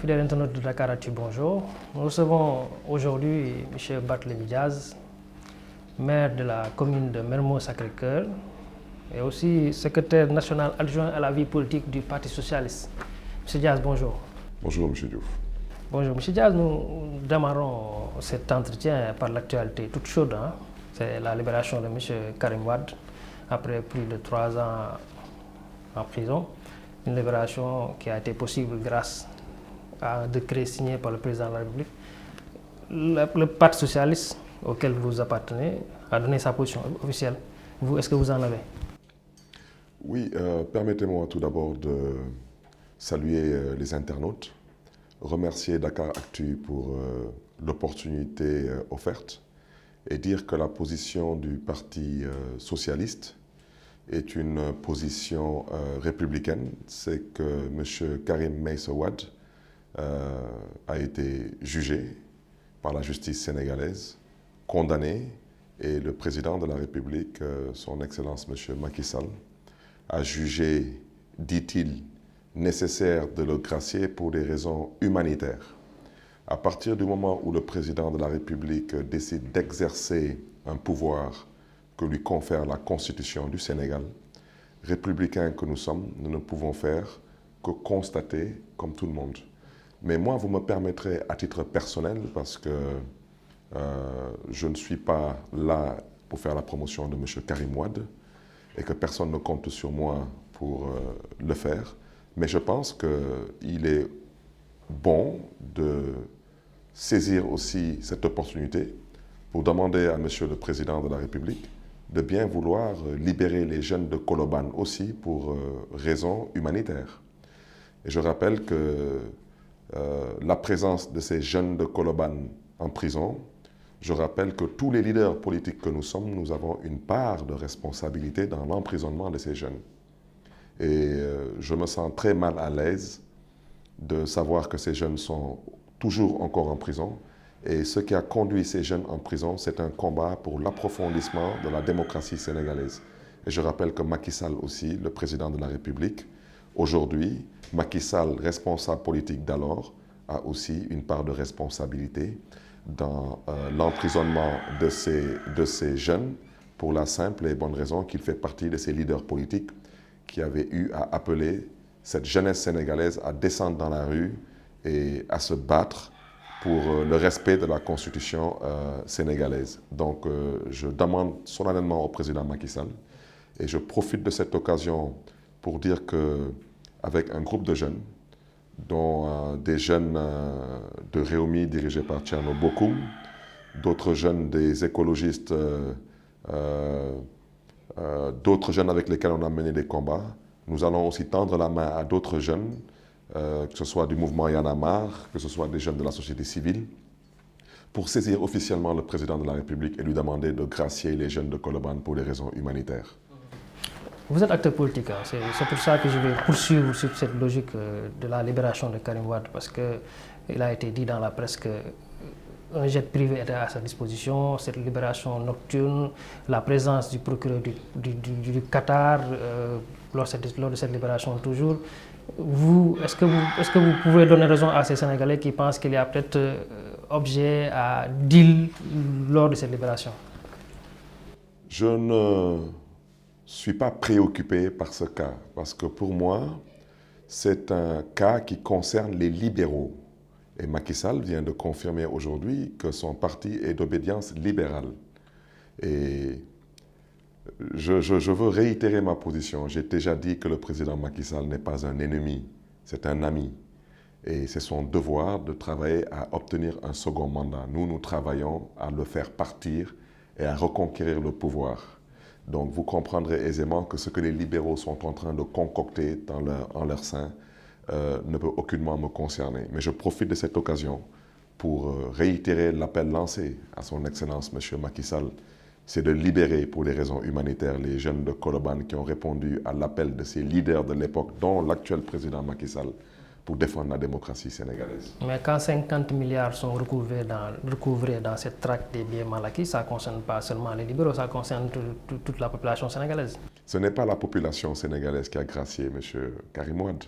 fidèles internautes de Dakaractu, bonjour. Nous recevons aujourd'hui M. Barthélémy Diaz, maire de la commune de Mermoz-Sacré-Cœur et aussi secrétaire national adjoint à la vie politique du Parti socialiste. M. Diaz, bonjour. Bonjour, M. Diouf. Bonjour, M. Diaz. Nous démarrons cet entretien par l'actualité toute chaude. C'est la libération de M. Karim Wade après plus de 3 ans en prison. Une libération qui a été possible grâce à un décret signé par le président de la République. Le Parti socialiste auquel vous appartenez a donné sa position officielle. Vous, est-ce que vous en avez? Oui, permettez-moi tout d'abord de saluer les internautes, remercier Dakaractu pour l'opportunité offerte et dire que la position du Parti socialiste est une position républicaine. C'est que M. Karim Meïssa Wade a été jugé par la justice sénégalaise, condamné, et le président de la République, son Excellence M. Macky Sall, a jugé, dit-il, nécessaire de le gracier pour des raisons humanitaires. À partir du moment où le président de la République décide d'exercer un pouvoir que lui confère la Constitution du Sénégal, républicains que nous sommes, nous ne pouvons faire que constater comme tout le monde. Mais moi, vous me permettrez à titre personnel, parce que je ne suis pas là pour faire la promotion de M. Karim Wade et que personne ne compte sur moi pour le faire, mais je pense qu'il est bon de saisir aussi cette opportunité pour demander à M. le Président de la République de bien vouloir libérer les jeunes de Colobane aussi pour raisons humanitaires. Et je rappelle que la présence de ces jeunes de Colobane en prison, je rappelle que tous les leaders politiques que nous sommes, nous avons une part de responsabilité dans l'emprisonnement de ces jeunes. Et je me sens très mal à l'aise de savoir que ces jeunes sont toujours encore en prison. Et ce qui a conduit ces jeunes en prison, c'est un combat pour l'approfondissement de la démocratie sénégalaise. Et je rappelle que Macky Sall aussi, le président de la République, aujourd'hui, Macky Sall, responsable politique d'alors, a aussi une part de responsabilité dans l'emprisonnement de ces jeunes pour la simple et bonne raison qu'il fait partie de ces leaders politiques qui avaient eu à appeler cette jeunesse sénégalaise à descendre dans la rue et à se battre pour le respect de la Constitution sénégalaise. Donc je demande solennellement au président Macky Sall, et je profite de cette occasion pour dire qu'avec un groupe de jeunes, dont des jeunes de Réumi dirigés par Thierno Bokoum, d'autres jeunes des écologistes, d'autres jeunes avec lesquels on a mené des combats, nous allons aussi tendre la main à d'autres jeunes, que ce soit du mouvement Y en a marre, que ce soit des jeunes de la société civile, pour saisir officiellement le président de la République et lui demander de gracier les jeunes de Colobane pour des raisons humanitaires. Vous êtes acteur politique, c'est pour ça que je vais poursuivre sur cette logique de la libération de Karim Wade, parce qu'il a été dit dans la presse qu'un jet privé était à sa disposition, cette libération nocturne, la présence du procureur du Qatar lors de cette libération toujours. Est-ce que vous pouvez donner raison à ces Sénégalais qui pensent qu'il y a peut-être objet à deal lors de cette libération? Je ne suis pas préoccupé par ce cas, parce que pour moi, c'est un cas qui concerne les libéraux. Et Macky Sall vient de confirmer aujourd'hui que son parti est d'obédience libérale. Et je veux réitérer ma position. J'ai déjà dit que le président Macky Sall n'est pas un ennemi, c'est un ami. Et c'est son devoir de travailler à obtenir un second mandat. Nous travaillons à le faire partir et à reconquérir le pouvoir. Donc vous comprendrez aisément que ce que les libéraux sont en train de concocter en leur sein ne peut aucunement me concerner. Mais je profite de cette occasion pour réitérer l'appel lancé à son Excellence M. Macky Sall, c'est de libérer pour des raisons humanitaires les jeunes de Colobane qui ont répondu à l'appel de ces leaders de l'époque, dont l'actuel président Macky Sall, pour défendre la démocratie sénégalaise. Mais quand 50 milliards sont recouvrés dans cette traque des biens mal acquis, ça ne concerne pas seulement les libéraux, ça concerne toute la population sénégalaise. Ce n'est pas la population sénégalaise qui a gracié M. Karim Wade.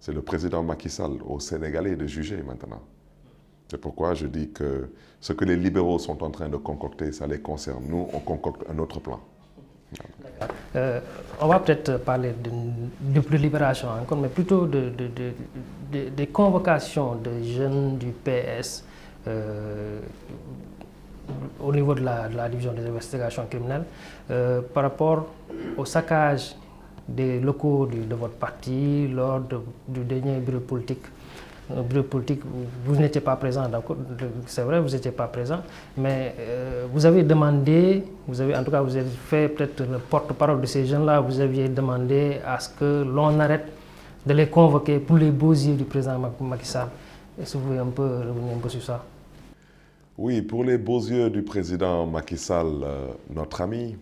C'est le président Macky Sall aux Sénégalais de juger maintenant. C'est pourquoi je dis que ce que les libéraux sont en train de concocter, ça les concerne. Nous, on concocte un autre plan. On va peut-être parler de libération encore, mais plutôt des convocations de jeunes du PS au niveau de la division des investigations criminelles par rapport au saccage des locaux de votre parti lors du dernier bureau politique. Bureau politique, vous n'étiez pas présent, c'est vrai, vous n'étiez pas présent, mais vous avez demandé, vous avez fait peut-être le porte-parole de ces jeunes-là, vous aviez demandé à ce que l'on arrête de les convoquer pour les beaux yeux du président Macky Sall. Est-ce que vous pouvez revenir un peu sur ça? Oui, pour les beaux yeux du président Macky Sall, notre ami,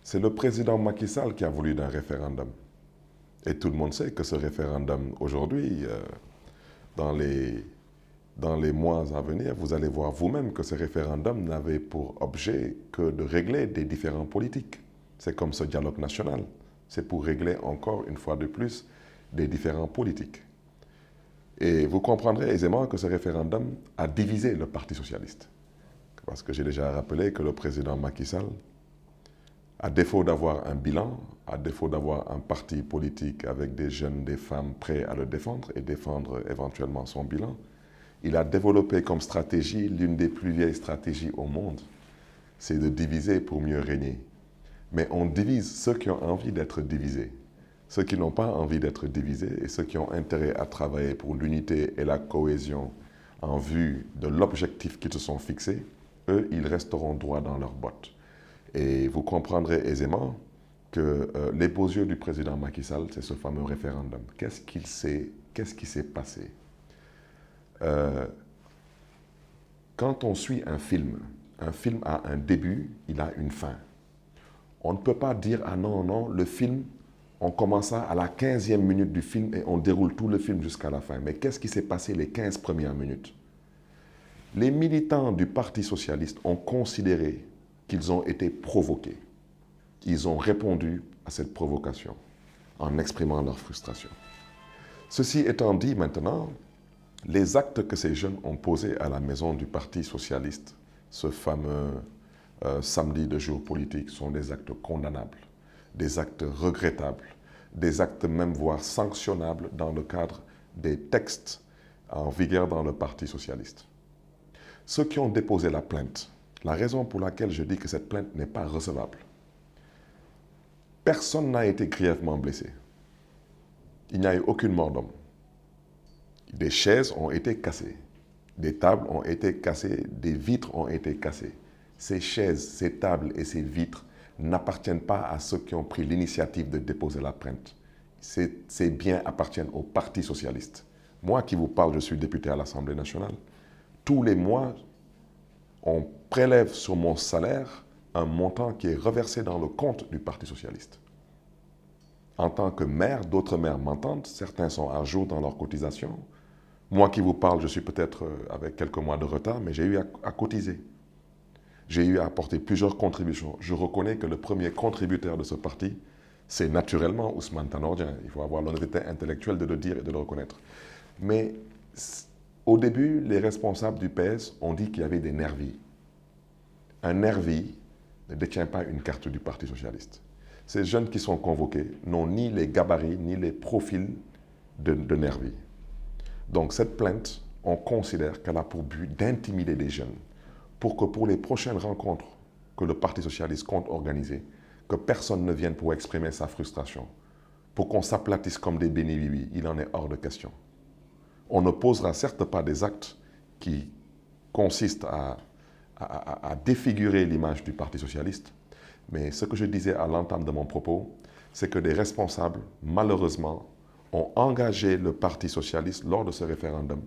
c'est le président Macky Sall qui a voulu d'un référendum. Et tout le monde sait que ce référendum, aujourd'hui, dans les mois à venir, vous allez voir vous-même que ce référendum n'avait pour objet que de régler des différends politiques. C'est comme ce dialogue national. C'est pour régler encore une fois de plus des différends politiques. Et vous comprendrez aisément que ce référendum a divisé le Parti socialiste. Parce que j'ai déjà rappelé que le président Macky Sall, à défaut d'avoir un bilan, à défaut d'avoir un parti politique avec des jeunes, des femmes prêts à le défendre et défendre éventuellement son bilan, il a développé comme stratégie l'une des plus vieilles stratégies au monde. C'est de diviser pour mieux régner. Mais on divise ceux qui ont envie d'être divisés. Ceux qui n'ont pas envie d'être divisés et ceux qui ont intérêt à travailler pour l'unité et la cohésion en vue de l'objectif qu'ils se sont fixés, eux, ils resteront droits dans leurs bottes. Et vous comprendrez aisément que les beaux yeux du président Macky Sall, c'est ce fameux référendum. Qu'est-ce qui s'est passé? Quand on suit un film a un début, il a une fin. On ne peut pas dire, ah non, non, le film, on commence à la 15e minute du film et on déroule tout le film jusqu'à la fin. Mais qu'est-ce qui s'est passé les 15 premières minutes? Les militants du Parti socialiste ont considéré qu'ils ont été provoqués. Ils ont répondu à cette provocation en exprimant leur frustration. Ceci étant dit maintenant, les actes que ces jeunes ont posés à la maison du Parti socialiste, ce fameux samedi de jour politique, sont des actes condamnables, des actes regrettables, des actes même voire sanctionnables dans le cadre des textes en vigueur dans le Parti socialiste. Ceux qui ont déposé la plainte, la raison pour laquelle je dis que cette plainte n'est pas recevable, personne n'a été grièvement blessé. Il n'y a eu aucune mort d'homme. Des chaises ont été cassées, des tables ont été cassées, des vitres ont été cassées. Ces chaises, ces tables et ces vitres n'appartiennent pas à ceux qui ont pris l'initiative de déposer la plainte. Ces biens appartiennent au Parti socialiste. Moi qui vous parle, je suis député à l'Assemblée nationale. Tous les mois, on prélève sur mon salaire un montant qui est reversé dans le compte du Parti socialiste. En tant que maire, d'autres maires m'entendent, certains sont à jour dans leurs cotisations. Moi qui vous parle, je suis peut-être avec quelques mois de retard, mais j'ai eu à cotiser. J'ai eu à apporter plusieurs contributions. Je reconnais que le premier contributeur de ce parti, c'est naturellement Ousmane Tanor Dieng. Il faut avoir l'honnêteté intellectuelle de le dire et de le reconnaître. Mais au début, les responsables du PS ont dit qu'il y avait des nervis. Un nervi ne détient pas une carte du Parti socialiste. Ces jeunes qui sont convoqués n'ont ni les gabarits, ni les profils de nervis. Donc cette plainte, on considère qu'elle a pour but d'intimider les jeunes pour que pour les prochaines rencontres que le Parti socialiste compte organiser, que personne ne vienne pour exprimer sa frustration, pour qu'on s'aplatisse comme des béni-oui, il en est hors de question. On ne posera certes pas des actes qui consistent à défigurer l'image du Parti socialiste, mais ce que je disais à l'entame de mon propos, c'est que des responsables, malheureusement, ont engagé le Parti socialiste lors de ce référendum.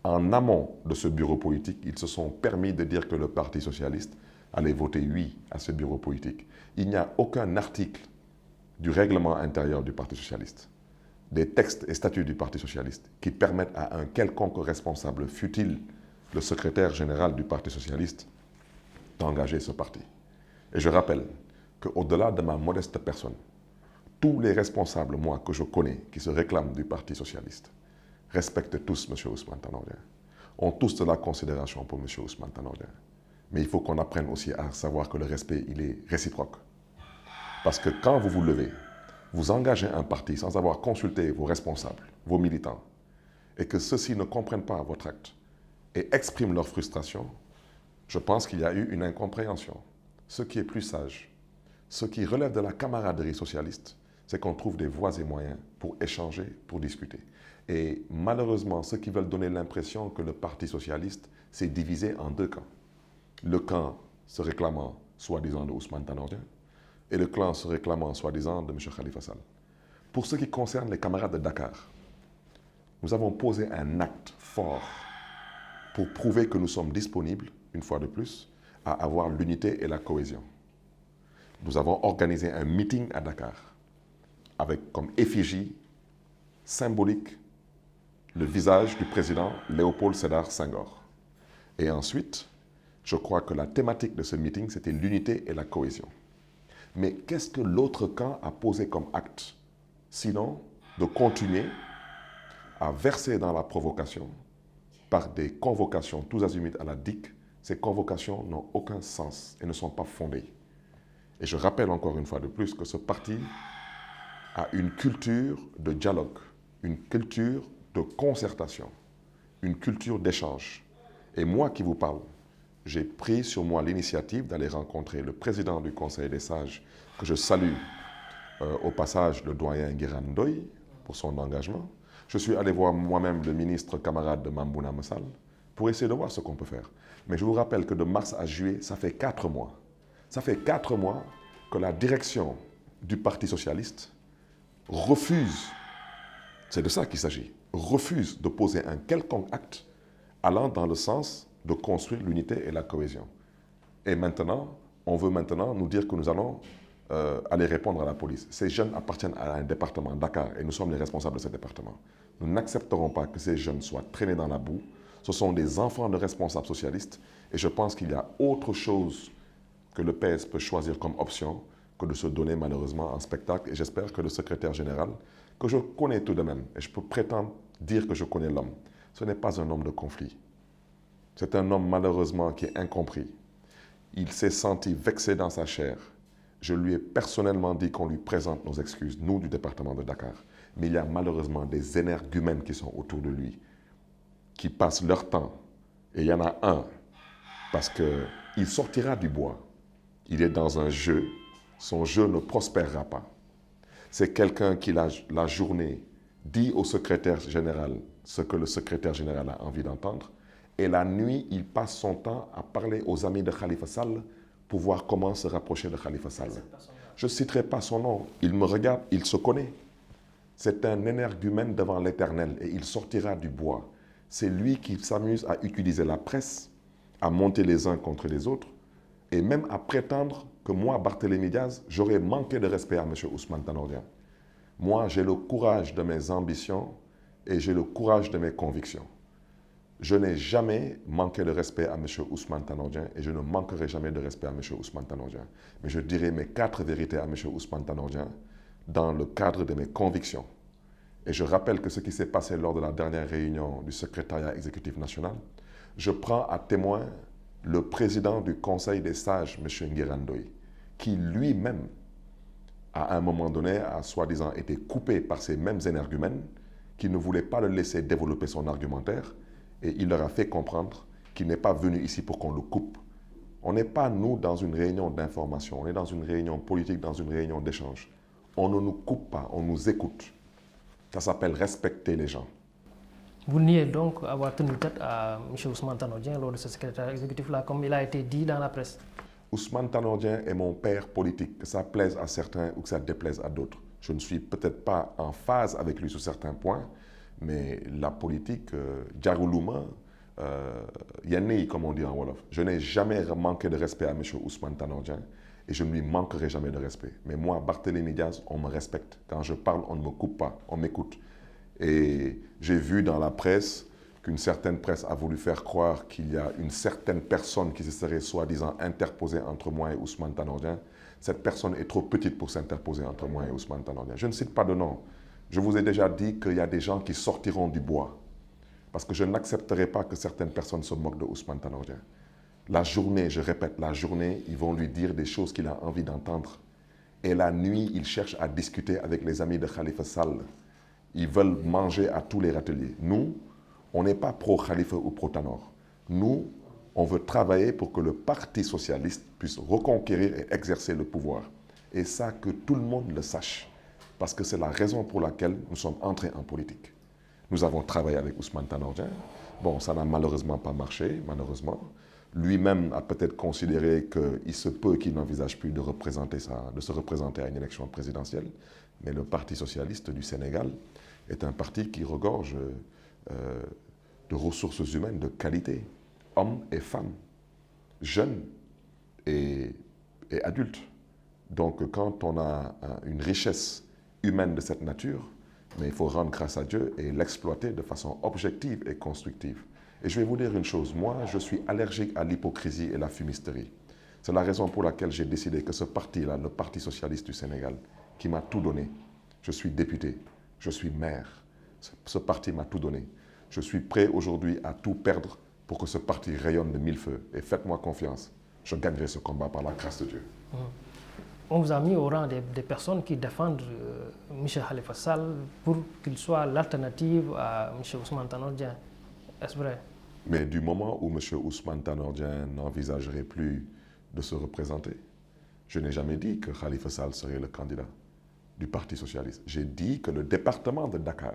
En amont de ce bureau politique, ils se sont permis de dire que le Parti socialiste allait voter oui à ce bureau politique. Il n'y a aucun article du règlement intérieur du Parti socialiste, des textes et statuts du Parti socialiste qui permettent à un quelconque responsable, fût-il le secrétaire général du Parti socialiste, d'engager ce parti. Et je rappelle qu'au-delà de ma modeste personne, tous les responsables, moi, que je connais, qui se réclament du Parti socialiste, respectent tous M. Ousmane Tanor Dieng, ont tous de la considération pour M. Ousmane Tanor Dieng. Mais il faut qu'on apprenne aussi à savoir que le respect, il est réciproque. Parce que quand vous vous levez, vous engagez un parti sans avoir consulté vos responsables, vos militants, et que ceux-ci ne comprennent pas votre acte et expriment leur frustration, je pense qu'il y a eu une incompréhension. Ce qui est plus sage, ce qui relève de la camaraderie socialiste, c'est qu'on trouve des voies et moyens pour échanger, pour discuter. Et malheureusement, ceux qui veulent donner l'impression que le Parti socialiste s'est divisé en deux camps. Le camp se réclamant soi-disant de Ousmane Tanor Dieng et le clan se réclamant soi-disant de M. Khalifa Sall. Pour ce qui concerne les camarades de Dakar, nous avons posé un acte fort pour prouver que nous sommes disponibles, une fois de plus, à avoir l'unité et la cohésion. Nous avons organisé un meeting à Dakar avec comme effigie symbolique le visage du président Léopold Sédar Senghor. Et ensuite, je crois que la thématique de ce meeting, c'était l'unité et la cohésion. Mais qu'est-ce que l'autre camp a posé comme acte? Sinon, de continuer à verser dans la provocation par des convocations tous azimuts à la DIC. Ces convocations n'ont aucun sens et ne sont pas fondées. Et je rappelle encore une fois de plus que ce parti a une culture de dialogue, une culture de concertation, une culture d'échange. Et moi qui vous parle, j'ai pris sur moi l'initiative d'aller rencontrer le président du Conseil des sages, que je salue au passage, le doyen Nguiran Ndoye, pour son engagement. Je suis allé voir moi-même le ministre camarade de Mambouna Messal pour essayer de voir ce qu'on peut faire. Mais je vous rappelle que de mars à juillet, ça fait 4 mois. Ça fait 4 mois que la direction du Parti socialiste refuse, c'est de ça qu'il s'agit, refuse de poser un quelconque acte allant dans le sens de construire l'unité et la cohésion. Et maintenant, on veut maintenant nous dire que nous allons aller répondre à la police. Ces jeunes appartiennent à un département, Dakar, et nous sommes les responsables de ce département. Nous n'accepterons pas que ces jeunes soient traînés dans la boue. Ce sont des enfants de responsables socialistes, et je pense qu'il y a autre chose que le PS peut choisir comme option que de se donner malheureusement en spectacle. Et j'espère que le secrétaire général, que je connais tout de même, et je peux prétendre dire que je connais l'homme, ce n'est pas un homme de conflit. C'est un homme malheureusement qui est incompris. Il s'est senti vexé dans sa chair. Je lui ai personnellement dit qu'on lui présente nos excuses, nous du département de Dakar. Mais il y a malheureusement des énergumènes qui sont autour de lui, qui passent leur temps. Et il y en a un, parce qu'il sortira du bois. Il est dans un jeu, son jeu ne prospérera pas. C'est quelqu'un qui, la journée, dit au secrétaire général ce que le secrétaire général a envie d'entendre. Et la nuit, il passe son temps à parler aux amis de Khalifa Sall pour voir comment se rapprocher de Khalifa Sall. Je ne citerai pas son nom. Il me regarde, il se connaît. C'est un énergumène devant l'Éternel et il sortira du bois. C'est lui qui s'amuse à utiliser la presse, à monter les uns contre les autres et même à prétendre que moi, Barthélémy Diaz, j'aurais manqué de respect à M. Ousmane Tanor Dieng. Moi, j'ai le courage de mes ambitions et j'ai le courage de mes convictions. Je n'ai jamais manqué de respect à M. Ousmane Tanor Dieng et je ne manquerai jamais de respect à M. Ousmane Tanor Dieng. Mais je dirai mes 4 vérités à M. Ousmane Tanor Dieng dans le cadre de mes convictions. Et je rappelle que ce qui s'est passé lors de la dernière réunion du secrétariat exécutif national, je prends à témoin le président du Conseil des sages, M. Nguiran Ndoye, qui lui-même, à un moment donné, a soi-disant été coupé par ces mêmes énergumènes qui ne voulaient pas le laisser développer son argumentaire. Et il leur a fait comprendre qu'il n'est pas venu ici pour qu'on le coupe. On n'est pas, nous, dans une réunion d'information, on est dans une réunion politique, dans une réunion d'échange. On ne nous coupe pas, on nous écoute. Ça s'appelle respecter les gens. Vous niez donc avoir tenu tête à M. Ousmane Tanor Dieng lors de ce secrétaire exécutif-là, comme il a été dit dans la presse. Ousmane Tanor Dieng est mon père politique, que ça plaise à certains ou que ça déplaise à d'autres. Je ne suis peut-être pas en phase avec lui sur certains points, mais la politique, Djaroulouma, Yanni, comme on dit en Wolof, je n'ai jamais manqué de respect à M. Ousmane Tanor Dieng et je ne lui manquerai jamais de respect. Mais moi, Barthélémy Diaz, on me respecte. Quand je parle, on ne me coupe pas, on m'écoute. Et j'ai vu dans la presse qu'une certaine presse a voulu faire croire qu'il y a une certaine personne qui se serait soi-disant interposée entre moi et Ousmane Tanor Dieng. cette personne est trop petite pour s'interposer entre moi et Ousmane Tanor Dieng. Je ne cite pas de nom. Je vous ai déjà dit qu'il y a des gens qui sortiront du bois. Parce que je n'accepterai pas que certaines personnes se moquent de Ousmane Tanor Dieng. La journée, je répète, la journée, ils vont lui dire des choses qu'il a envie d'entendre. Et la nuit, ils cherchent à discuter avec les amis de Khalifa Sall. Ils veulent manger à tous les râteliers. Nous, on n'est pas pro-Khalifa ou pro-Tanor. Nous, on veut travailler pour que le Parti socialiste puisse reconquérir et exercer le pouvoir. Et ça, que tout le monde le sache. Parce que c'est la raison pour laquelle nous sommes entrés en politique. Nous avons travaillé avec Ousmane Tanor Dieng. Bon, ça n'a malheureusement pas marché, malheureusement. Lui-même a peut-être considéré qu'il se peut qu'il n'envisage plus de se représenter à une élection présidentielle. Mais le Parti socialiste du Sénégal est un parti qui regorge de ressources humaines de qualité, hommes et femmes, jeunes et adultes. Donc quand on a une richesse humaine de cette nature, mais il faut rendre grâce à Dieu et l'exploiter de façon objective et constructive. Et je vais vous dire une chose, moi je suis allergique à l'hypocrisie et la fumisterie. C'est la raison pour laquelle j'ai décidé que ce parti-là, le Parti socialiste du Sénégal, qui m'a tout donné, je suis député, je suis maire, ce parti m'a tout donné. Je suis prêt aujourd'hui à tout perdre pour que ce parti rayonne de mille feux. Et faites-moi confiance, je gagnerai ce combat par la grâce de Dieu. On vous a mis au rang des personnes qui défendent M. Khalifa Sall pour qu'il soit l'alternative à M. Ousmane Tanor Dieng. Est-ce vrai? Mais du moment où M. Ousmane Tanor Dieng n'envisagerait plus de se représenter, je n'ai jamais dit que Khalifa Sall serait le candidat du Parti socialiste. J'ai dit que le département de Dakar,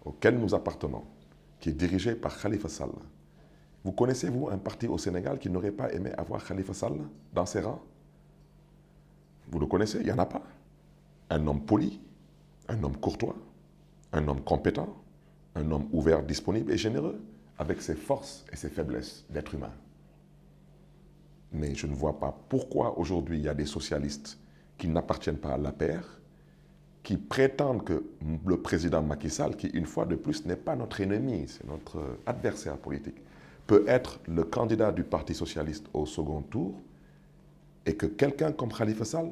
auquel nous appartenons, qui est dirigé par Khalifa Sall, vous connaissez-vous un parti au Sénégal qui n'aurait pas aimé avoir Khalifa Sall dans ses rangs? Vous le connaissez, il n'y en a pas. Un homme poli, un homme courtois, un homme compétent, un homme ouvert, disponible et généreux, avec ses forces et ses faiblesses d'être humain. Mais je ne vois pas pourquoi aujourd'hui il y a des socialistes qui n'appartiennent pas à l'APR, qui prétendent que le président Macky Sall, qui une fois de plus n'est pas notre ennemi, c'est notre adversaire politique, peut être le candidat du Parti socialiste au second tour, et que quelqu'un comme Khalifa Sall,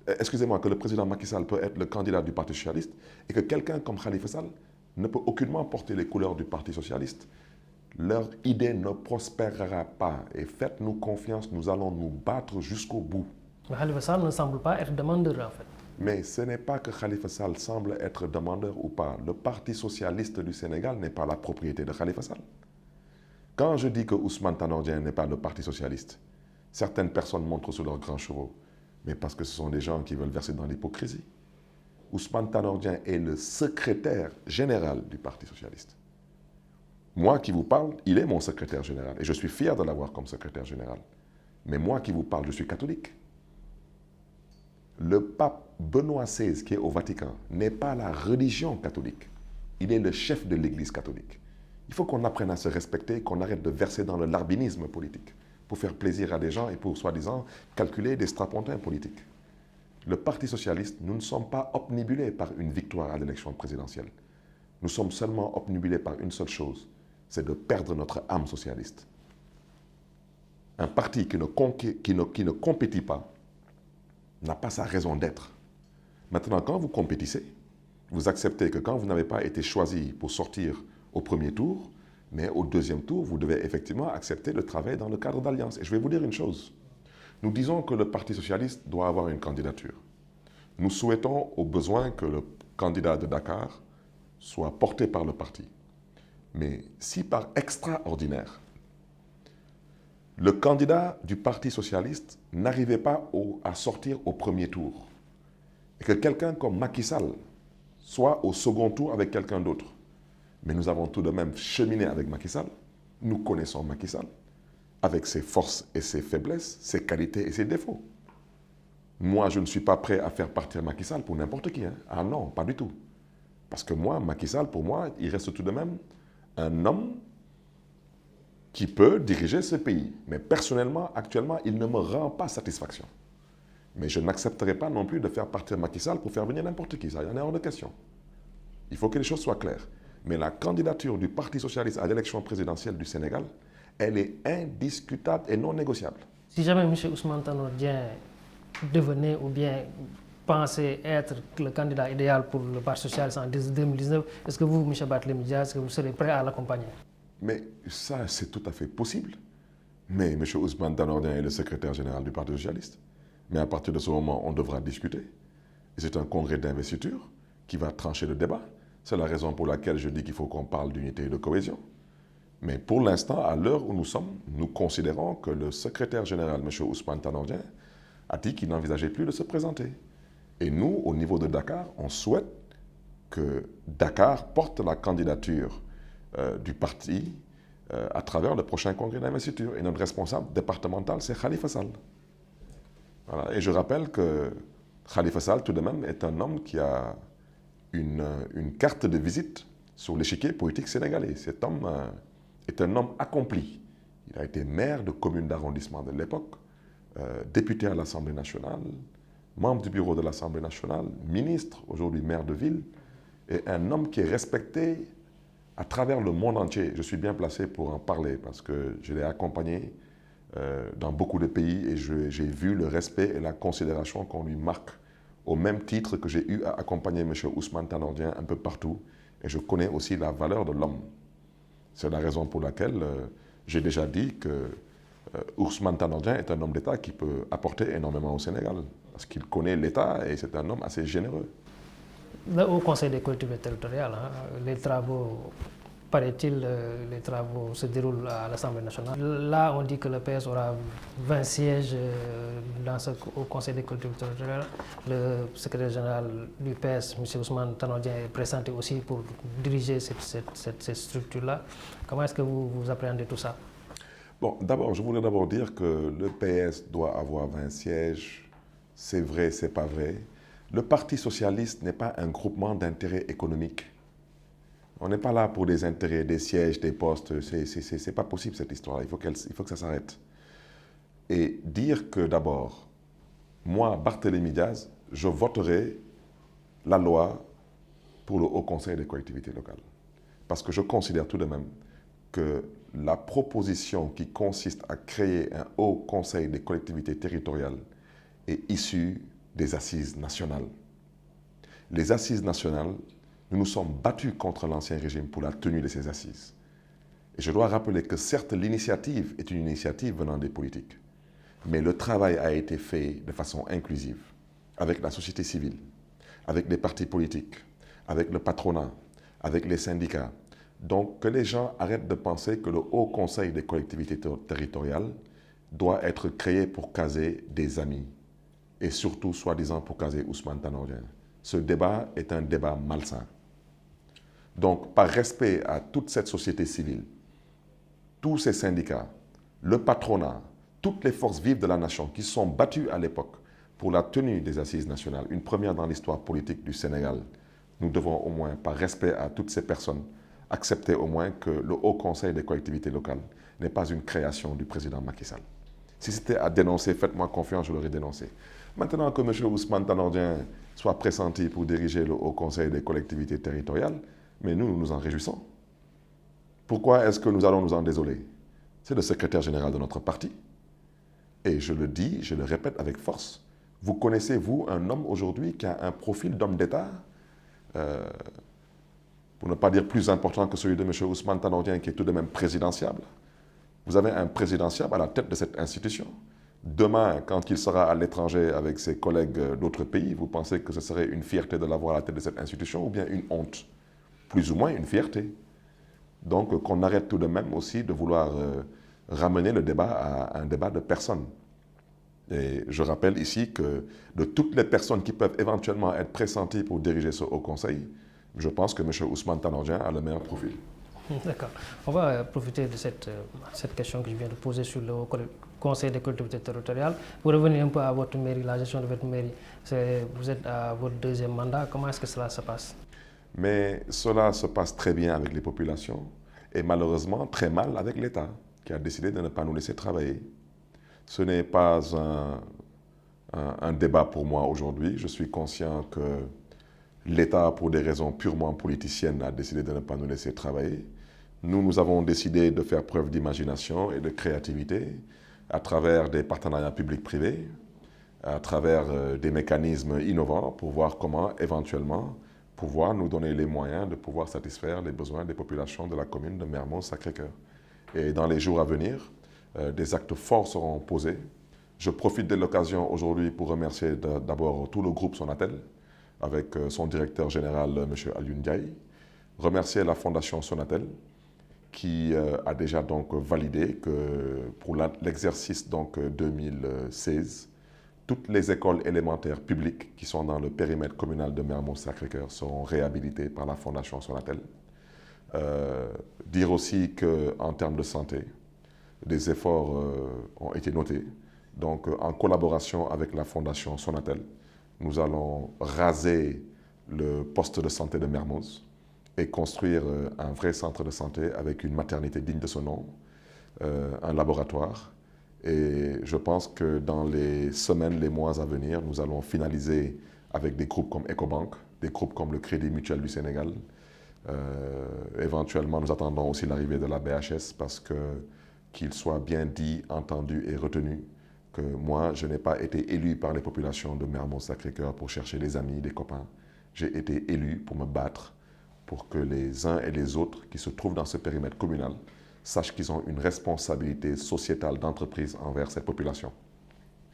excusez-moi, que le président Macky Sall peut être le candidat du Parti socialiste, et que quelqu'un comme Khalifa Sall ne peut aucunement porter les couleurs du Parti socialiste, leur idée ne prospérera pas. Et faites-nous confiance, nous allons nous battre jusqu'au bout. Mais Khalifa Sall ne semble pas être demandeur en fait. Mais ce n'est pas que Khalifa Sall semble être demandeur ou pas. Le Parti socialiste du Sénégal n'est pas la propriété de Khalifa Sall. Quand je dis que Ousmane Tanor Dieng n'est pas le Parti socialiste, certaines personnes montrent sur leurs grands chevaux, mais parce que ce sont des gens qui veulent verser dans l'hypocrisie. Ousmane Tanor Dieng est le secrétaire général du Parti socialiste. Moi qui vous parle, il est mon secrétaire général et je suis fier de l'avoir comme secrétaire général. Mais moi qui vous parle, je suis catholique. Le pape Benoît XVI qui est au Vatican n'est pas la religion catholique. Il est le chef de l'Église catholique. Il faut qu'on apprenne à se respecter, qu'on arrête de verser dans le larbinisme politique pour faire plaisir à des gens et pour, soi-disant, calculer des strapontins politiques. Le Parti socialiste, nous ne sommes pas obnubilés par une victoire à l'élection présidentielle. Nous sommes seulement obnubilés par une seule chose, c'est de perdre notre âme socialiste. Un parti qui ne compétit pas n'a pas sa raison d'être. Maintenant, quand vous compétissez, vous acceptez que quand vous n'avez pas été choisi pour sortir au premier tour, mais au deuxième tour, vous devez effectivement accepter de travailler dans le cadre d'alliance. Et je vais vous dire une chose. Nous disons que le Parti socialiste doit avoir une candidature. Nous souhaitons au besoin que le candidat de Dakar soit porté par le parti. Mais si par extraordinaire, le candidat du Parti socialiste n'arrivait pas à sortir au premier tour, et que quelqu'un comme Macky Sall soit au second tour avec quelqu'un d'autre, mais nous avons tout de même cheminé avec Macky Sall, nous connaissons Macky Sall, avec ses forces et ses faiblesses, ses qualités et ses défauts. Moi, je ne suis pas prêt à faire partir Macky Sall pour n'importe qui. Hein. Ah non, pas du tout. Parce que moi, Macky Sall, pour moi, il reste tout de même un homme qui peut diriger ce pays. Mais personnellement, actuellement, il ne me rend pas satisfaction. Mais je n'accepterai pas non plus de faire partir Macky Sall pour faire venir n'importe qui. Ça, il y en est hors de question. Il faut que les choses soient claires. Mais la candidature du Parti socialiste à l'élection présidentielle du Sénégal, elle est indiscutable et non négociable. Si jamais M. Ousmane Tanor Dieng devenez ou bien pensez être le candidat idéal pour le Parti socialiste en 2019, est-ce que vous, M. Barthélémy Dias, est-ce que vous serez prêt à l'accompagner? Mais ça, c'est tout à fait possible. Mais M. Ousmane Tanordien est le secrétaire général du Parti socialiste. Mais à partir de ce moment, on devra discuter. Et c'est un congrès d'investiture qui va trancher le débat. C'est la raison pour laquelle je dis qu'il faut qu'on parle d'unité et de cohésion. Mais pour l'instant, à l'heure où nous sommes, nous considérons que le secrétaire général, M. Ousmane Tanordien, a dit qu'il n'envisageait plus de se présenter. Et nous, au niveau de Dakar, on souhaite que Dakar porte la candidature du parti à travers le prochain congrès d'investiture. Et notre responsable départemental, c'est Khalifa Sall. Voilà. Et je rappelle que Khalifa Sall, tout de même, est un homme qui a une carte de visite sur l'échiquier politique sénégalais. Cet homme est un homme accompli. Il a été maire de commune d'arrondissement de l'époque, député à l'Assemblée nationale, membre du bureau de l'Assemblée nationale, ministre, aujourd'hui maire de ville, et un homme qui est respecté à travers le monde entier. Je suis bien placé pour en parler parce que je l'ai accompagné dans beaucoup de pays et j'ai vu le respect et la considération qu'on lui marque au même titre que j'ai eu à accompagner M. Ousmane Tanordien un peu partout. Et je connais aussi la valeur de l'homme. C'est la raison pour laquelle j'ai déjà dit que Ousmane Tanordien est un homme d'État qui peut apporter énormément au Sénégal. Parce qu'il connaît l'État et c'est un homme assez généreux. Le Haut Conseil des collectivités territoriales, les travaux, paraît-il, les travaux se déroulent à l'Assemblée nationale. Là, on dit que le PS aura 20 sièges dans ce Haut Conseil des collectivités territoriales. Le secrétaire général du PS, M. Ousmane Tanordien, est pressenti aussi pour diriger cette structure-là. Comment est-ce que vous appréhendez tout ça? Bon, d'abord, je voudrais d'abord dire que le PS doit avoir 20 sièges. C'est vrai, c'est pas vrai. Le Parti socialiste n'est pas un groupement d'intérêts économiques. On n'est pas là pour des intérêts, des sièges, des postes. C'est pas possible cette histoire-là. Il faut que ça s'arrête. Et dire que d'abord, moi, Barthélémy Dias, je voterai la loi pour le Haut Conseil des collectivités locales. Parce que je considère tout de même que la proposition qui consiste à créer un Haut Conseil des collectivités territoriales est issue des assises nationales. Les assises nationales, nous nous sommes battus contre l'ancien régime pour la tenue de ces assises. Et je dois rappeler que certes, l'initiative est une initiative venant des politiques, mais le travail a été fait de façon inclusive, avec la société civile, avec les partis politiques, avec le patronat, avec les syndicats. Donc, que les gens arrêtent de penser que le Haut Conseil des collectivités territoriales doit être créé pour caser des amis, et surtout, soi-disant, pour caser Ousmane Tanordien. Ce débat est un débat malsain. Donc, par respect à toute cette société civile, tous ces syndicats, le patronat, toutes les forces vives de la nation qui se sont battues à l'époque pour la tenue des assises nationales, une première dans l'histoire politique du Sénégal, nous devons au moins, par respect à toutes ces personnes, accepter au moins que le Haut Conseil des collectivités locales n'est pas une création du président Macky Sall. Si c'était à dénoncer, faites-moi confiance, je l'aurais dénoncé. Maintenant que M. Ousmane Tanordien soit pressenti pour diriger le Haut Conseil des collectivités territoriales, mais nous nous en réjouissons. Pourquoi est-ce que nous allons nous en désoler? C'est le secrétaire général de notre parti. Et je le dis, je le répète avec force. Vous connaissez, vous, un homme aujourd'hui qui a un profil d'homme d'État, pour ne pas dire plus important que celui de M. Ousmane Tanordien, qui est tout de même présidentiable. Vous avez un présidentiable à la tête de cette institution. Demain, quand il sera à l'étranger avec ses collègues d'autres pays, vous pensez que ce serait une fierté de l'avoir à la tête de cette institution ou bien une honte? Plus ou moins une fierté. Donc, qu'on arrête tout de même aussi de vouloir ramener le débat à un débat de personnes. Et je rappelle ici que de toutes les personnes qui peuvent éventuellement être pressenties pour diriger ce Haut Conseil, je pense que M. Ousmane Tanordien a le meilleur profil. D'accord. On va profiter de cette question que je viens de poser sur le Conseil des collectivités territoriales. Pour revenir un peu à votre mairie, la gestion de votre mairie, vous êtes à votre deuxième mandat. Comment est-ce que cela se passe? Mais cela se passe très bien avec les populations et malheureusement très mal avec l'État qui a décidé de ne pas nous laisser travailler. Ce n'est pas un débat pour moi aujourd'hui. Je suis conscient que l'État, pour des raisons purement politiciennes, a décidé de ne pas nous laisser travailler. Nous avons décidé de faire preuve d'imagination et de créativité à travers des partenariats publics-privés. à travers des mécanismes innovants pour voir comment éventuellement pouvoir nous donner les moyens de pouvoir satisfaire les besoins des populations de la commune de Mermoz-Sacré-Cœur. Et dans les jours à venir, des actes forts seront posés. Je profite de l'occasion aujourd'hui pour remercier d'abord tout le groupe Sonatel, avec son directeur général, M. Alioune Ndiaye, remercier la Fondation Sonatel, qui a déjà donc validé que pour l'exercice 2016, toutes les écoles élémentaires publiques qui sont dans le périmètre communal de Mermoz-Sacré-Cœur seront réhabilitées par la Fondation Sonatel. Dire aussi qu'en termes de santé, des efforts ont été notés. Donc, en collaboration avec la Fondation Sonatel, nous allons raser le poste de santé de Mermoz et construire un vrai centre de santé avec une maternité digne de ce nom, un laboratoire. Et je pense que dans les semaines, les mois à venir, nous allons finaliser avec des groupes comme Ecobank, des groupes comme le Crédit Mutuel du Sénégal. Éventuellement, nous attendons aussi l'arrivée de la BHS parce qu'il soit bien dit, entendu et retenu que moi, je n'ai pas été élu par les populations de Mermoz-Sacré-Cœur pour chercher des amis, des copains. J'ai été élu pour me battre pour que les uns et les autres qui se trouvent dans ce périmètre communal sachent qu'ils ont une responsabilité sociétale d'entreprise envers cette population.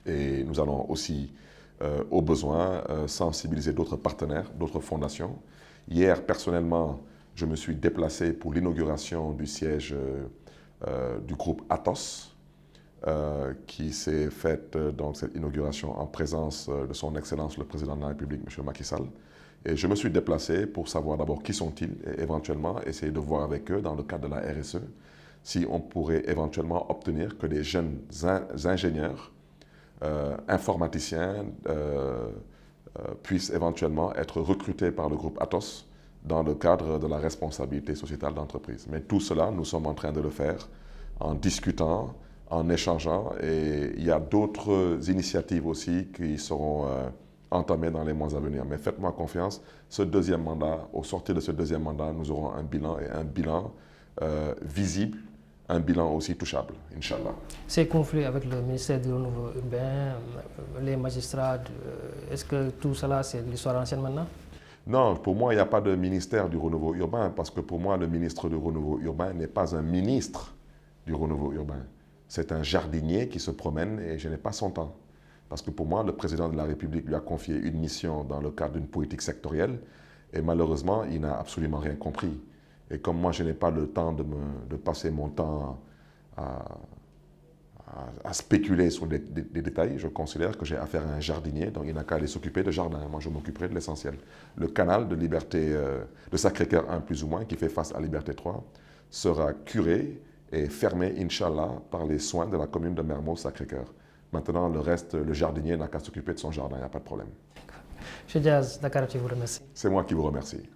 Et nous allons aussi, au besoin, sensibiliser d'autres partenaires, d'autres fondations. Hier, personnellement, je me suis déplacé pour l'inauguration du siège du groupe Atos, qui s'est faite donc cette inauguration en présence de son Excellence le Président de la République, M. Macky Sall. Et je me suis déplacé pour savoir d'abord qui sont-ils et éventuellement essayer de voir avec eux dans le cadre de la RSE si on pourrait éventuellement obtenir que des jeunes ingénieurs, informaticiens puissent éventuellement être recrutés par le groupe Atos dans le cadre de la responsabilité sociétale d'entreprise. Mais tout cela, nous sommes en train de le faire en discutant, en échangeant, et il y a d'autres initiatives aussi qui seront entamées dans les mois à venir. Mais faites-moi confiance, ce deuxième mandat, au sortir de ce deuxième mandat, nous aurons un bilan et un bilan visible, un bilan aussi touchable, Inch'Allah. Ces conflits avec le ministère du Renouveau urbain, les magistrats, est-ce que tout cela, c'est l'histoire ancienne maintenant? Non, pour moi, il n'y a pas de ministère du Renouveau urbain, parce que pour moi, le ministre du Renouveau urbain n'est pas un ministre du Renouveau urbain. C'est un jardinier qui se promène et je n'ai pas son temps. Parce que pour moi, le président de la République lui a confié une mission dans le cadre d'une politique sectorielle et malheureusement, il n'a absolument rien compris. Et comme moi, je n'ai pas le temps de passer mon temps à spéculer sur des détails, je considère que j'ai affaire à un jardinier, donc il n'a qu'à aller s'occuper de jardin. Moi, je m'occuperai de l'essentiel. Le canal de Liberté, de Sacré-Cœur 1 plus ou moins, qui fait face à Liberté 3, sera curé et fermé, Inch'Allah, par les soins de la commune de Mermoz-Sacré-Cœur. Maintenant, le reste, le jardinier n'a qu'à s'occuper de son jardin, il n'y a pas de problème. Monsieur Diaz, Dakaractu vous remercie. C'est moi qui vous remercie.